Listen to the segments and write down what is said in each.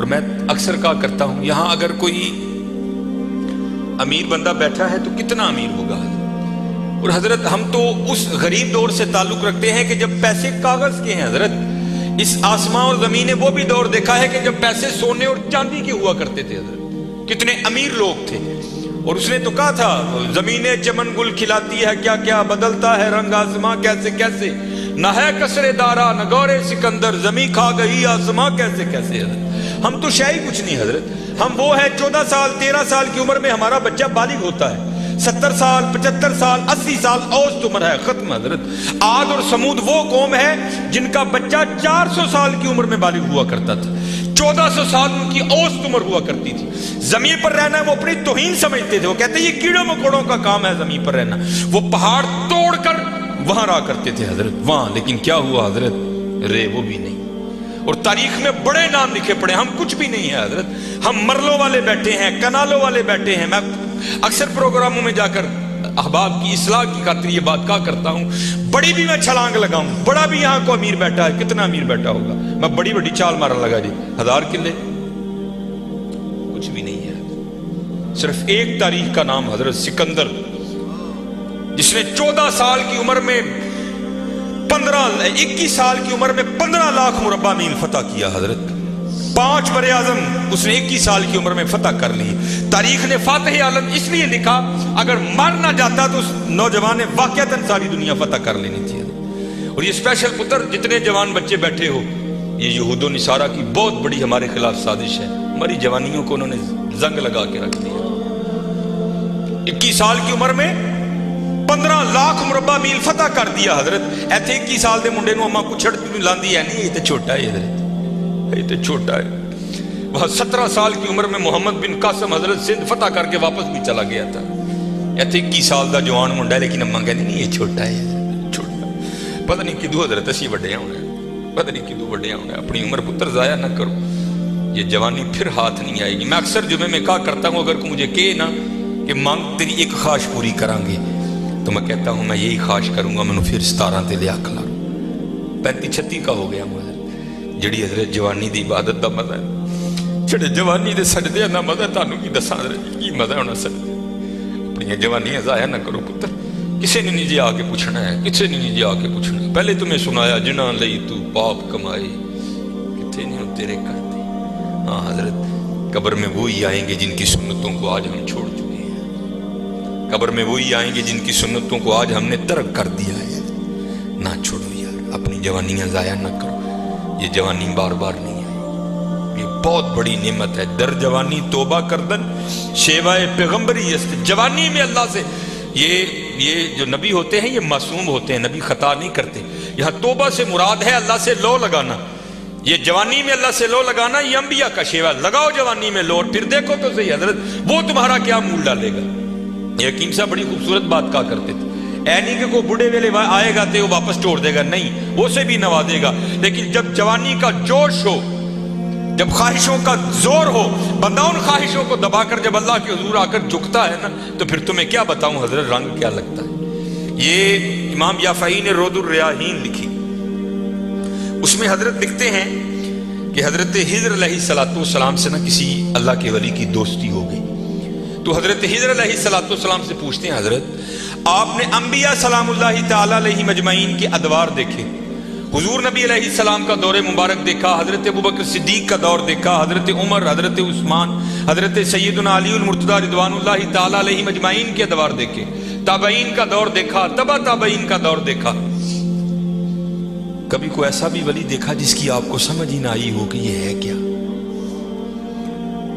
اور میں اکثر کہا کرتا ہوں یہاں اگر کوئی امیر بندہ بیٹھا ہے تو کتنا امیر ہوگا، اور حضرت ہم تو اس غریب دور سے تعلق رکھتے ہیں کہ جب پیسے کاغذ کے ہیں حضرت. اس آسمان اور زمین نے وہ بھی دور دیکھا ہے کہ جب پیسے سونے اور چاندی کے ہوا کرتے تھے حضرت. کتنے امیر لوگ تھے، اور اس نے تو کہا تھا زمینیں چمن گل کھلاتی ہے کیا کیا، بدلتا ہے رنگ آسماں کیسے کیسے، نہ ہے کسرے دارا نہ گورے سکندر، زمین کھا گئی آسماں کیسے کیسے. حضرت ہم تو شاہی کچھ نہیں حضرت، ہم وہ ہے 14 سال 13 سال کی عمر میں ہمارا بچہ بالغ ہوتا ہے، 70 سال 75 سال 80 سال اوسط عمر ہے ختم حضرت. عاد اور سمود وہ قوم ہے جن کا بچہ 400 سال کی عمر میں بالغ ہوا کرتا تھا، 1400 سال ان کی اوسط عمر ہوا کرتی تھی. زمین پر رہنا وہ اپنی توہین سمجھتے تھے، وہ کہتے ہیں یہ کیڑوں مکوڑوں کا کام ہے زمین پر رہنا. وہ پہاڑ توڑ کر وہاں رہا کرتے تھے حضرت وہاں، لیکن کیا ہوا حضرت، رے وہ بھی نہیں. اور تاریخ میں بڑے نام لکھے پڑے، ہم کچھ بھی نہیں ہے حضرت. ہم مرلوں والے بیٹھے ہیں، کنالوں والے بیٹھے ہیں. میں اکثر پروگراموں میں جا کر احباب کی اصلاح کی خاطر یہ بات کہا کرتا ہوں، بڑی بھی میں چھلانگ لگاؤں، بڑا بھی یہاں کو امیر بیٹھا ہے، کتنا امیر بیٹھا ہوگا، میں بڑی بڑی چال مارن لگا جی 1000 کلے، کچھ بھی نہیں ہے. صرف ایک تاریخ کا نام حضرت سکندر، جس نے 14 سال کی عمر میں 21 سال کی عمر میں 15 لاکھ مربع میل فتح کیا حضرت. 5 بر اعظم اس نے 21 سال کی عمر میں فتح کر لی. تاریخ نے فاتح عالم اس لیے لکھا، اگر مر نہ جاتا تو اس نوجوان نے واقعتاً ساری دنیا فتح کر لینی تھی. اور یہ اسپیشل پتر جتنے جوان بچے بیٹھے ہو، یہ یہود و نصارہ کی بہت بڑی ہمارے خلاف سازش ہے. ہماری جوانیوں کو انہوں نے زنگ لگا کے رکھ دیا. 21 سال کی عمر میں 15 لاکھ مربع میل فتح کر دیا حضرت. ایتھے 21 سال دے منڈے نو اما کو چھڑ لاندی ہے نہیں، یہ تو چھوٹا ہے حضرت، یہ تو چھوٹا ہے. وہاں 17 سال کی عمر میں محمد بن قاسم حضرت سندھ فتح کر کے واپس بھی چلا گیا تھا. ایتھے 21 سال دا جوان منڈا ہے، لیکن اما کہندی نہیں یہ چھوٹا ہے، چھوٹا. پتہ نہیں کدو حضرت اسی وڈے ہونا ہے، پتہ نہیں کدو وڈے ہونا ہے. اپنی عمر پتر ضائع نہ کرو، یہ جوانی پھر ہاتھ نہیں آئے گی. میں اکثر جمعے میں کہا کرتا ہوں اگر کوئی مجھے کہے نا کہ مانگ تیری ایک خواہش پوری کریں گے، تو میں کہتا ہوں میں یہی خواہش کروں گا، میں پھر 17 تے لیا کھلا 35-36 کا ہو گیا مگر جڑی حضرت جوانی دی عبادت دا مزہ ہے، جڑے جوانی دے سجدے دا مزہ تانوں کی دساں حضرت کی مزہ ہونا سجدے. اپنی جوانیاں ضائع نہ کرو پتر، کسے نے نہیں جی آ کے پوچھنا ہے، کسے نے نہیں جی آ کے پوچھنا ہے. پہلے تمہیں سنایا جنہاں لئی تو پاپ کمائے کتنے نہیں تیرے کرتے. ہاں حضرت قبر میں وہی آئیں گے جن کی سنتوں کو آج ہم چھوڑ چکے ہیں، قبر میں وہی آئیں گے جن کی سنتوں کو آج ہم نے ترک کر دیا ہے. نہ چھوڑو یار، اپنی جوانیاں ضائع نہ کرو، یہ جوانی بار بار نہیں آئی، یہ بہت بڑی نعمت ہے. در جوانی توبہ کردن شیوائے پیغمبری است. جوانی میں اللہ سے یہ جو نبی ہوتے ہیں یہ معصوم ہوتے ہیں، نبی خطا نہیں کرتے. یہاں توبہ سے مراد ہے اللہ سے لو لگانا. یہ جوانی میں اللہ سے لو لگانا یہ انبیاء کا شیوا. لگاؤ جوانی میں لو، پھر دیکھو تو صحیح حضرت وہ تمہارا کیا مول ڈالے گا. یہ حکیم صاحب بڑی خوبصورت بات کہا کرتے تھے، اے نہیں کہ کوئی بڑھے ویلے آئے گا تو وہ واپس چھوڑ دے گا، نہیں، وہ سے بھی نوازے گا. لیکن جب جوانی کا جوش ہو، جب خواہشوں کا زور ہو، بندہ ان خواہشوں کو دبا کر جب اللہ کے حضور آ کر جھکتا ہے نا، تو پھر تمہیں کیا بتاؤں حضرت رنگ کیا لگتا ہے. یہ امام یافعی نے رود الریاحین لکھی، اس میں حضرت لکھتے ہیں کہ حضرت خضر علیہ السلام سے نا کسی اللہ کے ولی کی دوستی ہو گئی. تو حضرت خضر علیہ السلام سے پوچھتے ہیں حضرت آپ نے انبیاء سلام اللہ تعالیٰ علیہ مجمعین کے ادوار دیکھے، حضور نبی علیہ السلام کا دور مبارک دیکھا، حضرت ابوبکر صدیق کا دور دیکھا، حضرت عمر، حضرت عثمان، حضرت سیدنا علی المرتضیٰ رضوان اللہ تعالیٰ علیہ مجمعین کے ادوار دیکھے، تابعین کا دور دیکھا، تبع تابعین کا دور دیکھا. کبھی کوئی ایسا بھی ولی دیکھا جس کی آپ کو سمجھ ہی نہ آئی ہو کہ یہ ہے کیا؟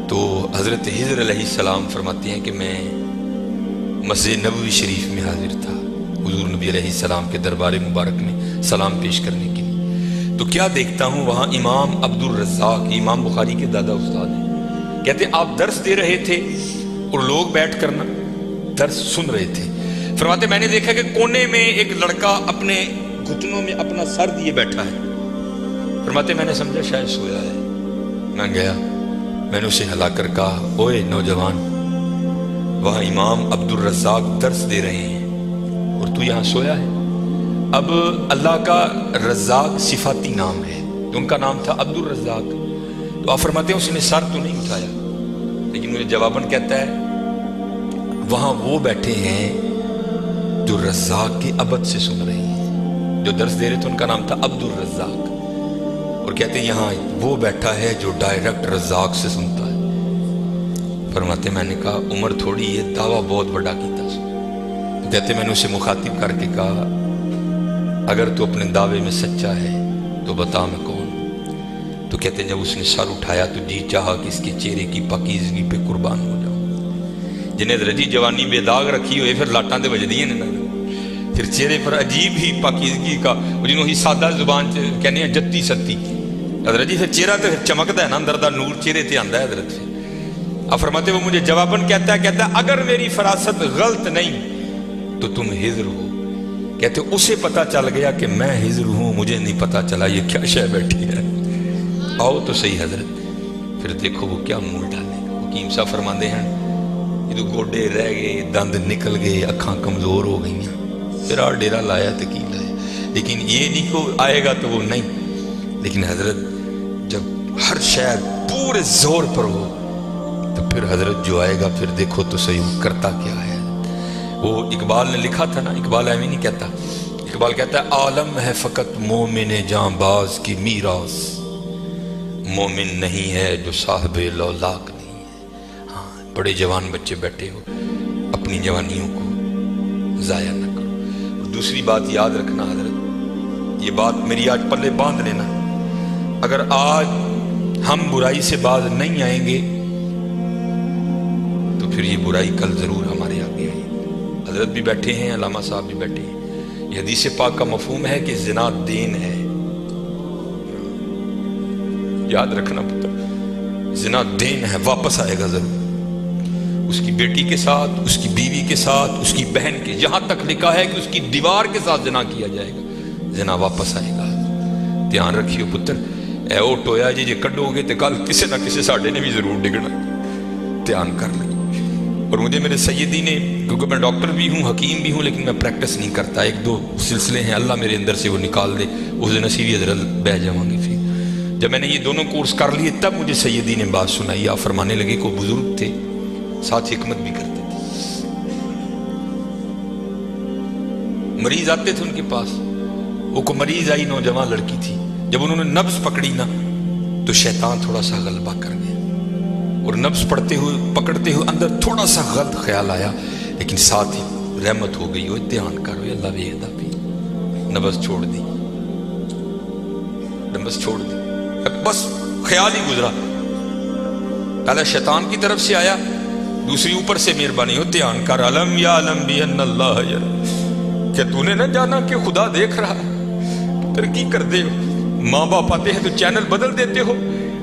تو حضرت خضر علیہ السلام فرماتے ہیں کہ میں مسجد نبوی شریف میں حاضر تھا حضور نبی علیہ السلام کے دربار مبارک میں سلام پیش کرنے کے لیے. تو کیا دیکھتا ہوں وہاں امام عبد الرزاق، امام بخاری کے دادا استاد ہیں، کہتے ہیں آپ درس دے رہے تھے اور لوگ بیٹھ کر نا درس سن رہے تھے. فرماتے میں نے دیکھا کہ کونے میں ایک لڑکا اپنے گھٹنوں میں اپنا سر دیے بیٹھا ہے. فرماتے میں نے سمجھا شاید سویا ہے. میں گیا، میں نے اسے ہلا کر کہا اوئے نوجوان، وہاں امام عبد الرزاق درس دے رہے ہیں اور تو یہاں سویا ہے. اب اللہ کا رزاق صفاتی نام ہے، تو ان کا نام تھا عبد الرزاق. تو تو آپ فرماتے ہیں اس نے سر تو نہیں اٹھایا، لیکن مجھے جواباً کہتا ہے وہاں وہ بیٹھے ہیں جو رزاق کے عبد سے سن رہے ہیں، جو درس دے رہے تھے ان کا نام تھا عبد الرزاق، اور کہتے ہیں یہاں وہ بیٹھا ہے جو ڈائریکٹ رزاق سے سنتا ہے۔ فرماتے میں نے کہا عمر تھوڑی ہے، دعویٰ بہت بڑا کیتا۔ کہتے میں نے اسے مخاطب کر کے کہا اگر تو اپنے دعوے میں سچا ہے تو بتا میں کون ہوں۔ تو کہتے جب اس نے سر اٹھایا تو جی چاہا کہ اس کے چہرے کی پاکیزگی پہ قربان ہو جاؤں۔ جنہیں رجی جوانی بے داغ رکھی ہوئے پھر لاٹاں دے وجدی ہیں نا، پھر چہرے پر عجیب ہی پاکیزگی کا، جنہوں ہی سادہ زبان کہنے ہیں جتی ستی حضرت جی، پھر چہرہ تو چمکتا ہے نا، اندر دا نور چہرے تے آندا ہے حضرت سے۔ اب فرماتے وہ مجھے جواباً کہتا ہے اگر میری فراست غلط نہیں تو تم ہجر ہو۔ کہتے اسے پتا چل گیا کہ میں ہجر ہوں، مجھے نہیں پتا چلا یہ کیا شے بیٹھی ہے۔ آؤ تو صحیح حضرت، پھر دیکھو وہ کیا منہ ڈالے گا۔ حکیم صاحب فرماندے ہیں یہ تو گوڈے رہ گئے، دند نکل گئے، اکھاں کمزور ہو گئی ہیں، پھر آ ڈیرا لایا تو کی لایا، لیکن یہ نہیں کہ آئے گا تو وہ نہیں۔ لیکن حضرت جب ہر شاید پورے زور پر ہو تو پھر حضرت جو آئے گا پھر دیکھو تو صحیح وہ کرتا کیا ہے۔ وہ اقبال نے لکھا تھا نا، اقبال ایویں نہیں کہتا، اقبال کہتا ہے عالم ہے فقط مومن جاں باز کی میراث، مومن نہیں ہے جو صاحب لولاک نہیں ہے۔ ہاں بڑے جوان بچے بیٹھے ہو، اپنی جوانیوں کو ضائع نہ کرو۔ اور دوسری بات یاد رکھنا حضرت، یہ بات میری آج پلے باندھ لینا، اگر آج ہم برائی سے باز نہیں آئیں گے تو پھر یہ برائی کل ضرور ہمارے آگے آئے گی۔ حضرت بھی بیٹھے ہیں، علامہ صاحب بھی بیٹھے ہیں۔ یہ حدیث پاک کا مفہوم ہے کہ زنا دین ہے، یاد رکھنا پتہ، زنا دین ہے، واپس آئے گا ضرور، اس کی بیٹی کے ساتھ، اس کی بیوی کے ساتھ، اس کی بہن کے، یہاں تک لکھا ہے کہ اس کی دیوار کے ساتھ زنا کیا جائے گا، زنا واپس آئے گا۔ دھیان رکھیو پتر، اے او ٹویا جی کڈو گے تو کل کسی نہ کسی ساڈے نے بھی ضرور ڈگنا، دھیان کر لیں۔ اور مجھے میرے سیدی نے، کیونکہ میں ڈاکٹر بھی ہوں، حکیم بھی ہوں، لیکن میں پریکٹس نہیں کرتا، ایک دو سلسلے ہیں اللہ میرے اندر سے وہ نکال دے، اس دن نصیبی حضرت بہ جاؤں گی۔ پھر جب میں نے یہ دونوں کورس کر لیے تب مجھے سیدی نے بات سنائی، آپ فرمانے لگے کو بزرگ تھے ساتھ حکمت بھی کرتے تھے، مریض آتے تھے ان کے پاس، وہ کو مریض آئی نوجوان لڑکی تھی، جب انہوں نے نبض پکڑی نا تو شیطان تھوڑا سا غلبہ کر گیا، اور نبض پکڑتے ہوئے اندر تھوڑا سا غلط خیال آیا، لیکن ساتھ ہی رحمت ہو گئی، وہ دھیان کرو اللہ ویدہ بھی، نبض چھوڑ دی، نبض چھوڑ دی، بس خیال ہی گزرا، پہلا شیطان کی طرف سے آیا، دوسری اوپر سے مہربانی ہو دھیان کر، علم یا علم بھی ان اللہ یرا، کہ تو نے نہ جانا کہ خدا دیکھ رہا ہے، ترقی کر دے ہو، ماں باپ آتے ہیں تو چینل بدل دیتے ہو،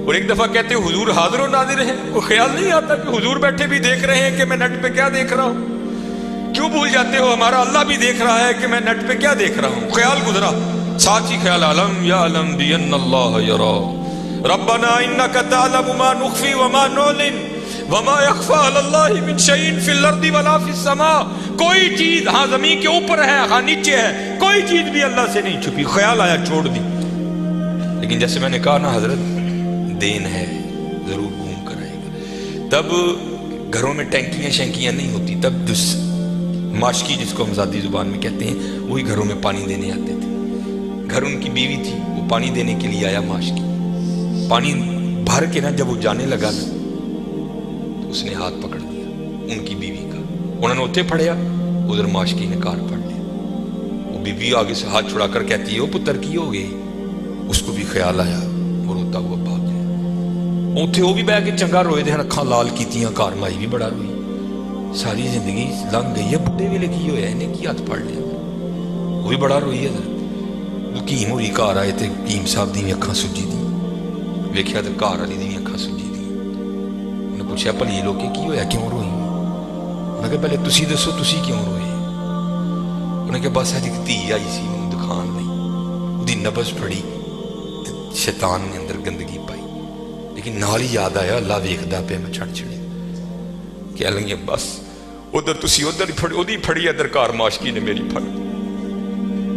اور ایک دفعہ کہتے ہو حضور حاضر و ناظر ہیں، وہ خیال نہیں آتا کہ حضور بیٹھے بھی دیکھ رہے ہیں کہ میں نیٹ پہ کیا دیکھ رہا ہوں، کیوں بھول جاتے ہو ہمارا اللہ بھی دیکھ رہا ہے کہ میں نیٹ پہ کیا دیکھ رہا ہوں، خیال گزرا، ساتھ ہی خیال علم یا علم بھی ان اللہ یرا، ربنا انک تعلم ما نخفی وما نعلن وما یخفی علی اللہ من شیء فی الارض ولا فی السماء، کوئی چیز ہاں زمین کے اوپر ہے ہاں نیچے ہے، کوئی چیز بھی اللہ سے نہیں چھپی، خیال آیا چھوڑ دی۔ لیکن جیسے میں نے کہا نا حضرت دین ہے، ضرور گھوم کر آئے گا۔ تب گھروں میں ٹینکیاں شینکیاں نہیں ہوتی، تب جو ماشکی جس کو ہم ذاتی زبان میں کہتے ہیں وہی گھروں میں پانی دینے آتے تھے، گھر ان کی بیوی تھی، وہ پانی دینے کے لیے آیا، ماشکی پانی بھر کے نا جب وہ جانے لگا نا تو اس نے ہاتھ پکڑ دیا ان کی بیوی کا، انہوں نے اتنے پھڑیا، ادھر ماشکی نے کار پھڑ لیا، وہ بیوی آگے سے ہاتھ چھڑا کر کہتی ہے وہ پتر کی ہو گئی، اس کو بھی خیال آیا، وہ روتا ہوا بھاگ گیا، اتنے وہ بھی بہ کے چنگا روئے دے، اکھاں لال کیتیاں، کار مائی بھی بڑا روئی، ساری زندگی لنگ گئی ہے، بڑھے ویلے کی ہویا انہیں کی ہاتھ پھڑ لیا، وہ بھی بڑا روئی ہے۔ حکیم ہوری گھر آئے تے حکیم صاحب دی اکھاں سجی دی، ویکھیا تے گھر والی دی اکھاں سجی دی، انہیں پوچھا بھلی لوکے کی ہویا کیوں روئی؟ انہیں کہا پہلے تسی دسو تسی کیوں روئے؟ انہیں کہا بس اج ایک دھی آئی سی مینوں دکھان نہیں، دی نبض پھڑی، شیطان نے اندر گندگی پائی، لیکن نال ہی یاد آیا اللہ ویکھدا پیا میں چھڑ چھڑے، کہہ لگے بس ادھر تسی ادھر پھڑی، ادھی پھڑی ادھر کار ماشکی نے میری پھڑ۔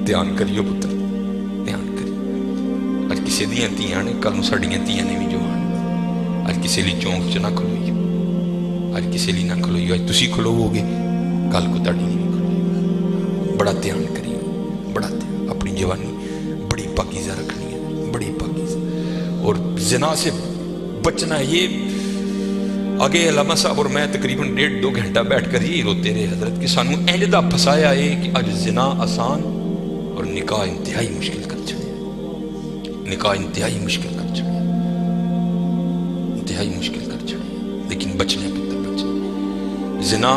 دھیان کریو پتر، دھیان کریو، اج کسی دیاں تیاں نے کل نوں ساڈیاں تیاں نے بھی جو اج کسی لیے چونک چ نہ کھلوئیے، اج کسی لیے نہ کھلوئیے، اج تسی کھلوو گے کل کو تاڑی نہیں کھلوئے۔ بڑا دھیان کریے، بڑا دھیان، اپنی جوانی بڑی پاکیزہ رکھنی ہے، بڑی پاکیزہ، اور زنا سے بچنا ہے۔ یہ آگے علامہ صاحب اور میں تقریباً 1.5-2 گھنٹہ بیٹھ کر یہی روتے رہے حضرت کہ سانو اینجدہ پھسایا ہے کہ اج زنا آسان اور نکاح انتہائی مشکل کر چھڑے، نکاح انتہائی مشکل کر چھڑے، انتہائی مشکل کر چھڑے، لیکن بچنے پتر بچنے۔ زنا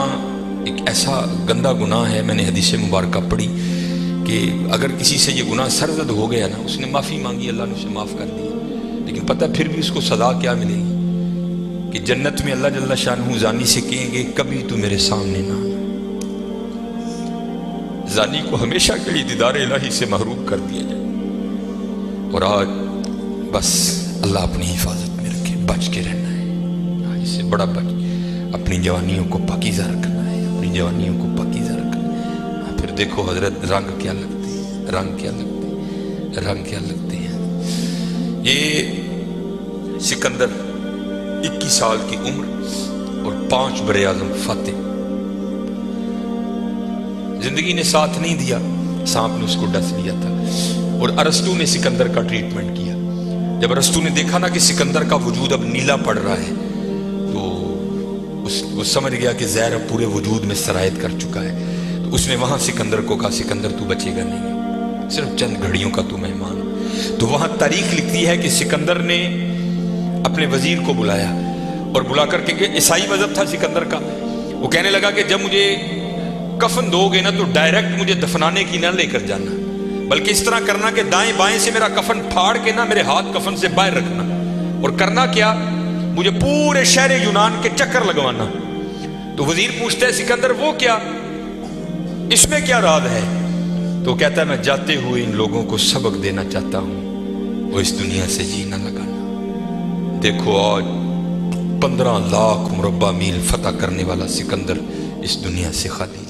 ایک ایسا گندہ گناہ ہے، میں نے حدیث مبارکہ پڑھی کہ اگر کسی سے یہ گناہ سرزد ہو گیا نا، اس نے معافی مانگی، اللہ نے اسے معاف کر دیا، لیکن پتہ پھر بھی اس کو سزا کیا ملے گی کہ جنت میں اللہ جل شانہ زانی سے کہیں گے کبھی تو میرے سامنے نہ آنا۔ زانی کو ہمیشہ کے لیے دیدار الہی سے محروم کر دیا جائے۔ اور آج بس اللہ اپنی حفاظت میں رکھے، بچ کے رہنا ہے، اس سے بڑا بچ، اپنی جوانیوں کو پاکیزہ رکھنا ہے، اپنی جوانیوں کو پاکیزہ رکھنا ہے۔ پھر دیکھو حضرت رنگ کیا لگتے ہیں، رنگ کیا لگتے ہیں، رنگ کیا لگتے ہیں۔ یہ سکندر 21 سال کی عمر اور 5 بر اعظم فتح، زندگی نے ساتھ نہیں دیا، سانپ نے اس کو ڈس لیا تھا۔ اور ارسطو نے سکندر کا ٹریٹمنٹ کیا۔ جب ارسطو نے دیکھا نا کہ سکندر کا وجود اب نیلا پڑ رہا ہے تو وہ سمجھ گیا کہ زہر اب پورے وجود میں سرایت کر چکا ہے، تو اس نے وہاں سکندر کو کہا سکندر تو بچے گا نہیں، صرف چند گھڑیوں کا تو مہمان۔ تو وہاں تاریخ لکھتی ہے کہ سکندر نے اپنے وزیر کو بلایا اور بلا کر کے، عیسائی مذہب تھا سکندر کا، وہ کہنے لگا کہ جب مجھے کفن دو گے نا تو ڈائریکٹ مجھے دفنانے کی نہ لے کر جانا، بلکہ اس طرح کرنا کہ دائیں بائیں سے میرا کفن پھاڑ کے نا میرے ہاتھ کفن سے باہر رکھنا، اور کرنا کیا، مجھے پورے شہر یونان کے چکر لگوانا۔ تو وزیر پوچھتا ہے سکندر وہ کیا، اس میں کیا راز ہے؟ تو کہتا ہے میں جاتے ہوئے ان لوگوں کو سبق دینا چاہتا ہوں، وہ اس دنیا سے جی نہ لگانا۔ دیکھو آج 15 لاکھ مربع میل فتح کرنے والا سکندر اس دنیا سے خالی